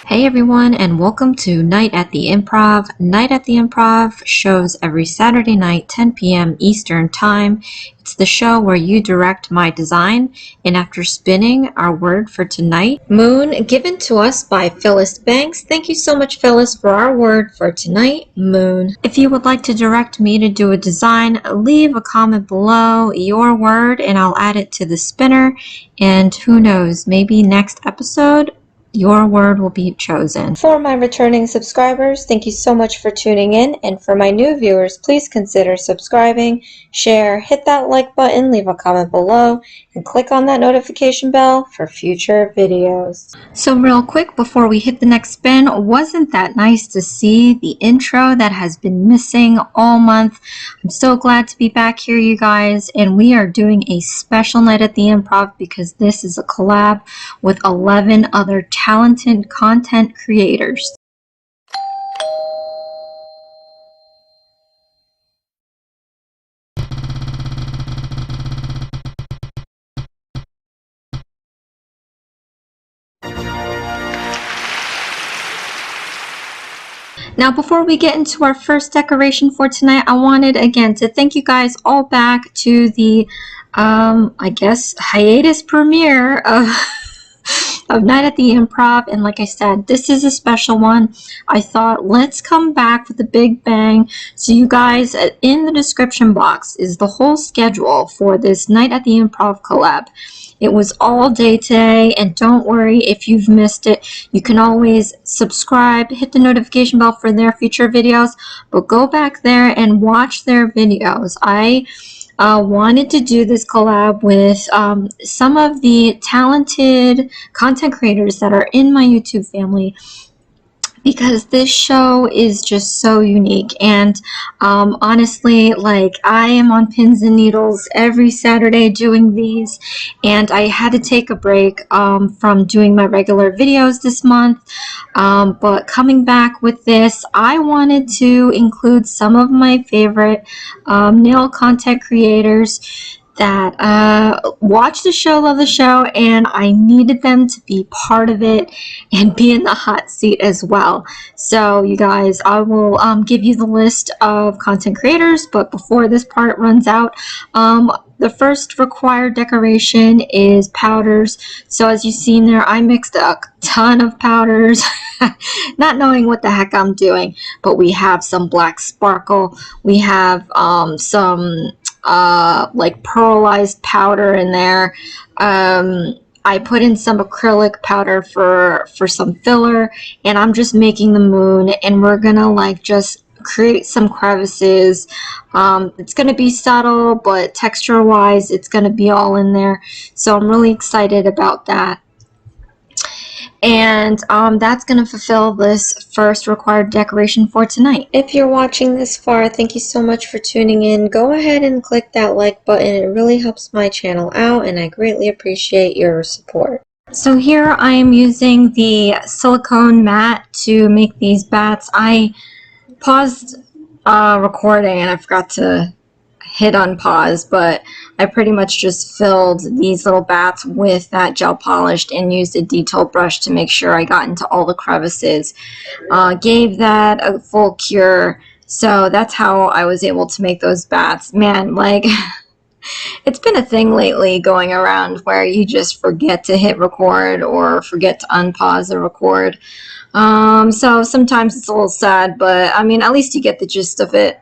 Hey everyone, and welcome to Night at the Improv. Night at the Improv shows every Saturday night, 10 p.m. Eastern Time. It's the show where you direct my design, and after spinning our word for tonight, Moon, given to us by Phyllis Banks. Thank you so much, Phyllis, for our word for tonight, Moon. If you would like to direct me to do a design, leave a comment below your word, and I'll add it to the spinner, and who knows, maybe next episode, your word will be chosen. For my returning subscribers, thank you so much for tuning in. And for my new viewers, please consider subscribing, share, hit that like button, leave a comment below, and click on that notification bell for future videos. So real quick, before we hit the next spin, wasn't that nice to see the intro that has been missing all month? I'm so glad to be back here, you guys, and we are doing a special night at the Improv because this is a collab with 11 other talented content creators. Now, before we get into our first decoration for tonight, I wanted again to thank you guys all back to the, I guess, hiatus premiere of Night at the Improv. And like I said, this is a special one. I thought, let's come back with a big bang. So you guys, in the description box is the whole schedule for this Night at the Improv collab. It was all day today, and don't worry if you've missed it. You can always subscribe, hit the notification bell for their future videos, but go back there and watch their videos. I wanted to do this collab with some of the talented content creators that are in my YouTube family, because this show is just so unique. And honestly, like, I am on pins and needles every Saturday doing these, and I had to take a break from doing my regular videos this month, but coming back with this, I wanted to include some of my favorite nail content creators that watch the show, love the show, and I needed them to be part of it and be in the hot seat as well. So you guys, I will give you the list of content creators, but before this part runs out, the first required decoration is powders. So as you've seen there, I mixed a ton of powders, not knowing what the heck I'm doing, but we have some black sparkle, we have some like pearlized powder in there. I put in some acrylic powder for some filler, and I'm just making the moon, and we're gonna like just create some crevices. It's gonna be subtle, but texture wise it's gonna be all in there, so I'm really excited about that. And that's going to fulfill this first required decoration for tonight. If you're watching this far, thank you so much for tuning in. Go ahead and click that like button. It really helps my channel out, and I greatly appreciate your support. So here I am using the silicone mat to make these bats. I paused recording and I forgot to hit on pause, but I pretty much just filled these little bats with that gel polished and used a detail brush to make sure I got into all the crevices. Gave that a full cure, so that's how I was able to make those bats. Man, like, it's been a thing lately going around where you just forget to hit record or forget to unpause the record. So sometimes it's a little sad, but I mean, at least you get the gist of it.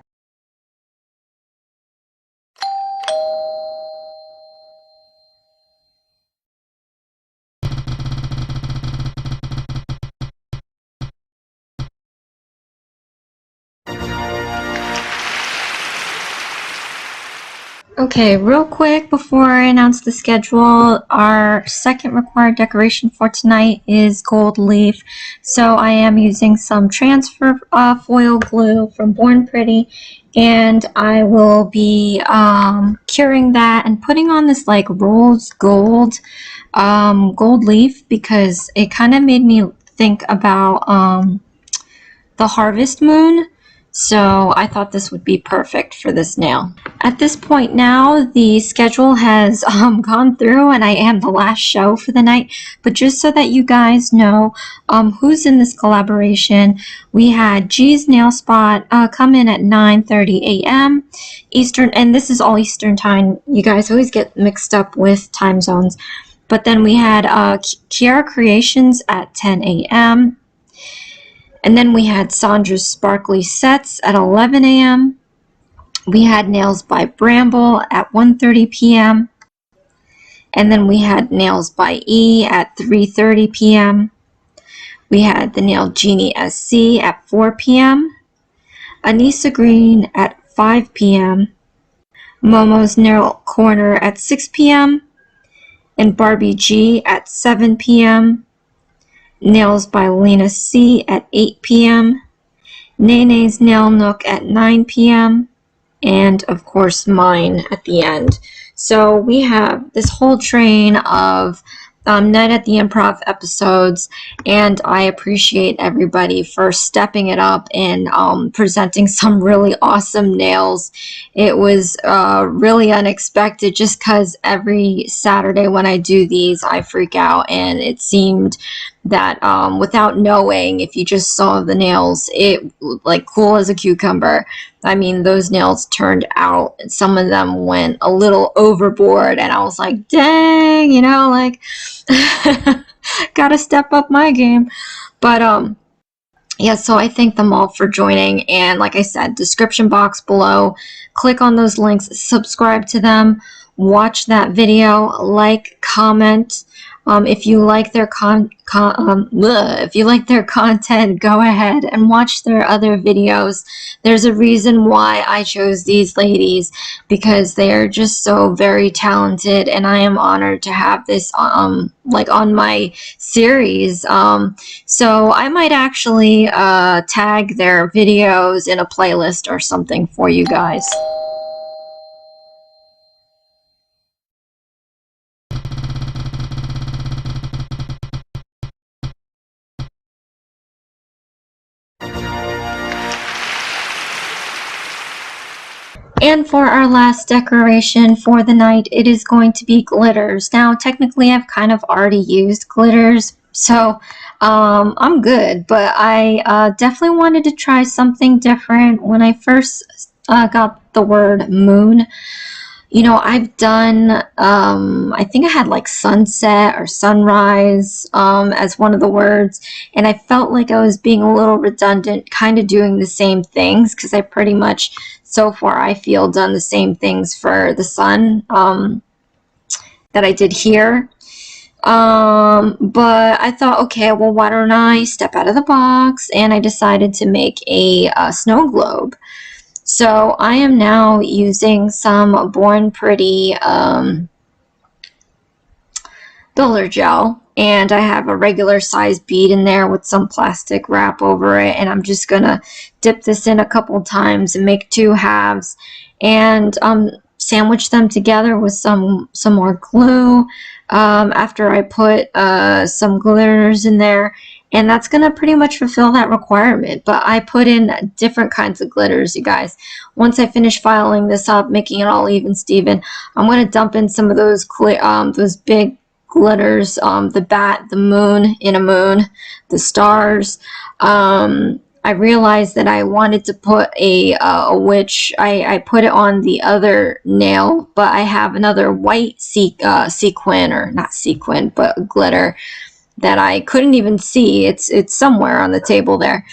Okay, real quick before I announce the schedule, our second required decoration for tonight is gold leaf. So I am using some transfer foil glue from Born Pretty, and I will be curing that and putting on this like rose gold gold leaf, because it kind of made me think about the harvest moon. So I thought this would be perfect for this nail. At this point now, the schedule has gone through and I am the last show for the night. But just so that you guys know who's in this collaboration, we had G's Nail Spot come in at 9:30 a.m. Eastern, and this is all Eastern time. You guys always get mixed up with time zones. But then we had Kiera Kreations at 10 a.m. And then we had Sandra's Sparkly Sets at 11 a.m. We had Nails by Bramble at 1:30 p.m. And then we had Nails by E at 3:30 p.m. We had the Nail Genie SC at 4 p.m. Anissa Green at 5 p.m. Momo's Nail Corner at 6 p.m. and Barbie G at 7 p.m. Nails by Lena C at 8 p.m. Nene's Nail Nook at 9 p.m. and of course mine at the end. So we have this whole train of Night at the Improv episodes, and I appreciate everybody for stepping it up and presenting some really awesome nails. It was really unexpected, just because every Saturday when I do these I freak out, and it seemed that without knowing, if you just saw the nails, it like cool as a cucumber. I mean, those nails turned out, some of them went a little overboard, and I was like, dang, you know, like, gotta step up my game. But yeah, so I thank them all for joining, and like I said, description box below, click on those links, subscribe to them, watch that video, like, comment. If you like their if you like their content, go ahead and watch their other videos. There's a reason why I chose these ladies, because they are just so very talented, and I am honored to have this like on my series. So I might actually tag their videos in a playlist or something for you guys. And for our last decoration for the night, it is going to be glitters. Now, technically, I've kind of already used glitters, so I'm good. But I definitely wanted to try something different. When I first got the word moon, you know, I've done, I think I had like sunset or sunrise as one of the words, and I felt like I was being a little redundant, kind of doing the same things, because I pretty much, so far, I feel, done the same things for the sun that I did here. But I thought, okay, well, why don't I step out of the box, and I decided to make a snow globe. So I am now using some Born Pretty builder gel, and I have a regular size bead in there with some plastic wrap over it, and I'm just gonna dip this in a couple times and make 2 halves, and sandwich them together with some more glue after I put some glitters in there. And that's going to pretty much fulfill that requirement. But I put in different kinds of glitters, you guys. Once I finish filing this up, making it all even Steven, I'm going to dump in some of those big glitters, the bat, the moon in a moon, the stars. I realized that I wanted to put a witch. I put it on the other nail, but I have another white sequin, or not sequin, but glitter, that I couldn't even see. It's somewhere on the table there.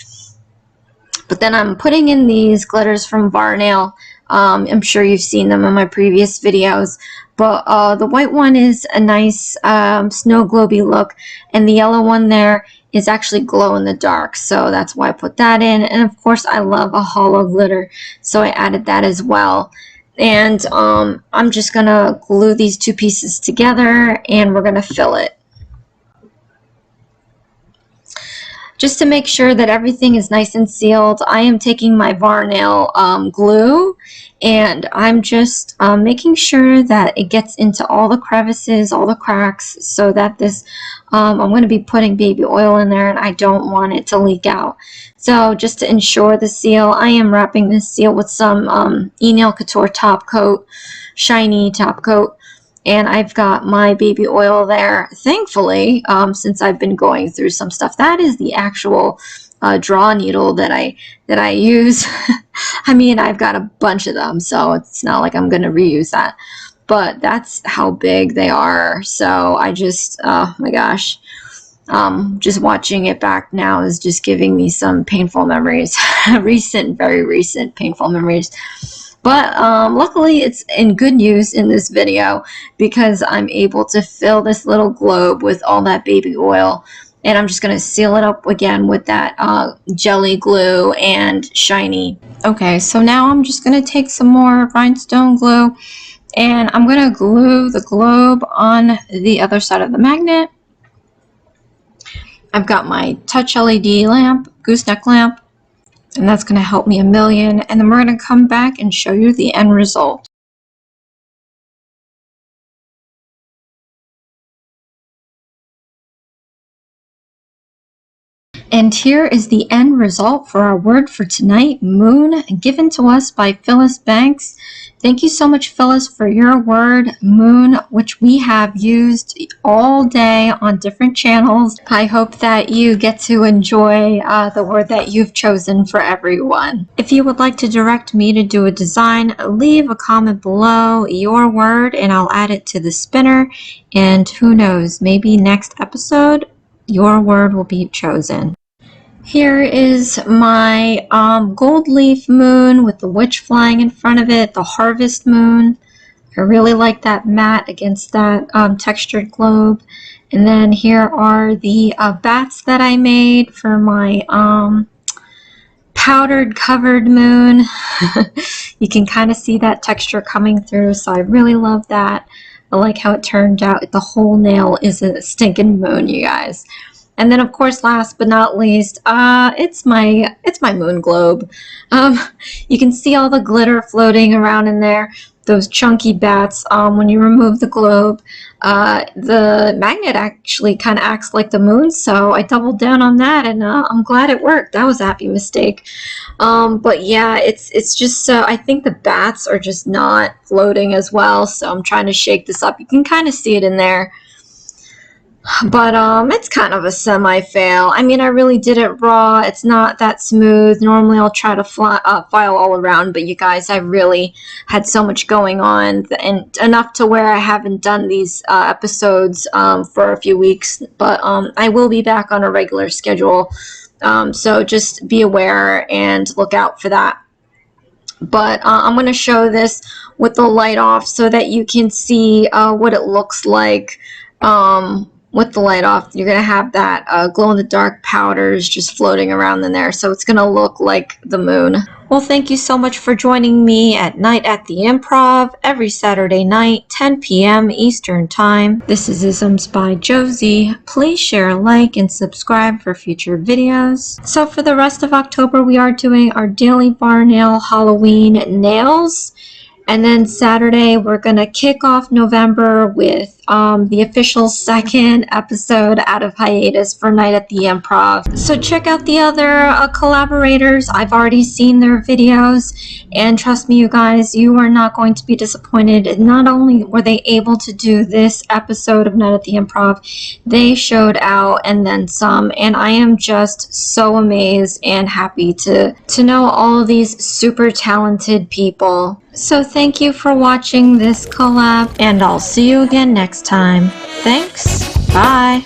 But then I'm putting in these glitters from Varnail. I'm sure you've seen them in my previous videos. But the white one is a nice snow globy look, and the yellow one there is actually glow in the dark. So that's why I put that in. And of course, I love a hollow glitter, so I added that as well. And I'm just gonna glue these 2 pieces together, and we're gonna fill it. Just to make sure that everything is nice and sealed, I am taking my Varnail glue, and I'm just making sure that it gets into all the crevices, all the cracks, so that this, I'm going to be putting baby oil in there, and I don't want it to leak out. So just to ensure the seal, I am wrapping this seal with some E-Nail Couture top coat, shiny top coat. And I've got my baby oil there, thankfully, since I've been going through some stuff. That is the actual draw needle that I use. I mean, I've got a bunch of them, so it's not like I'm going to reuse that. But that's how big they are. So I just, oh my gosh, just watching it back now is just giving me some painful memories. Very recent painful memories. But luckily it's in good use in this video, because I'm able to fill this little globe with all that baby oil, and I'm just going to seal it up again with that jelly glue and shiny. Okay, so now I'm just going to take some more rhinestone glue, and I'm going to glue the globe on the other side of the magnet. I've got my touch LED lamp, gooseneck lamp, and that's going to help me a million. And then we're going to come back and show you the end result. And here is the end result for our word for tonight, moon, given to us by Phyllis Banks. Thank you so much, Phyllis, for your word, moon, which we have used all day on different channels. I hope that you get to enjoy the word that you've chosen for everyone. If you would like to direct me to do a design, leave a comment below your word and I'll add it to the spinner. And who knows, maybe next episode, your word will be chosen. Here is my gold leaf moon with the witch flying in front of it, the harvest moon. I really like that matte against that textured globe. And then here are the bats that I made for my powdered covered moon. You can kind of see that texture coming through, so I really love that. I like how it turned out. The whole nail is a stinking moon, you guys. And then, of course, last but not least, it's my moon globe. You can see all the glitter floating around in there. Those chunky bats. When you remove the globe, the magnet actually kind of acts like the moon. So I doubled down on that, and I'm glad it worked. That was a happy mistake. But yeah, it's just I think the bats are just not floating as well. So I'm trying to shake this up. You can kind of see it in there. But it's kind of a semi-fail. I mean, I really did it raw. It's not that smooth. Normally I'll try to file all around, but you guys, I really had so much going on, and enough to where I haven't done these episodes for a few weeks. But I will be back on a regular schedule, so just be aware and look out for that. But I'm going to show this with the light off so that you can see what it looks like. With the light off, you're going to have that glow-in-the-dark powders just floating around in there, so it's going to look like the moon. Well, thank you so much for joining me at night at the Improv every Saturday night, 10 p.m. Eastern Time. This is Isms by Josie. Please share, like, and subscribe for future videos. So for the rest of October, we are doing our daily Varnail Halloween nails. And then Saturday, we're going to kick off November with the official second episode out of hiatus for Night at the Improv. So check out the other collaborators. I've already seen their videos. And trust me, you guys, you are not going to be disappointed. Not only were they able to do this episode of Night at the Improv, they showed out and then some. And I am just so amazed and happy to know all of these super talented people. So thank you for watching this collab, and I'll see you again next time. Thanks. Bye.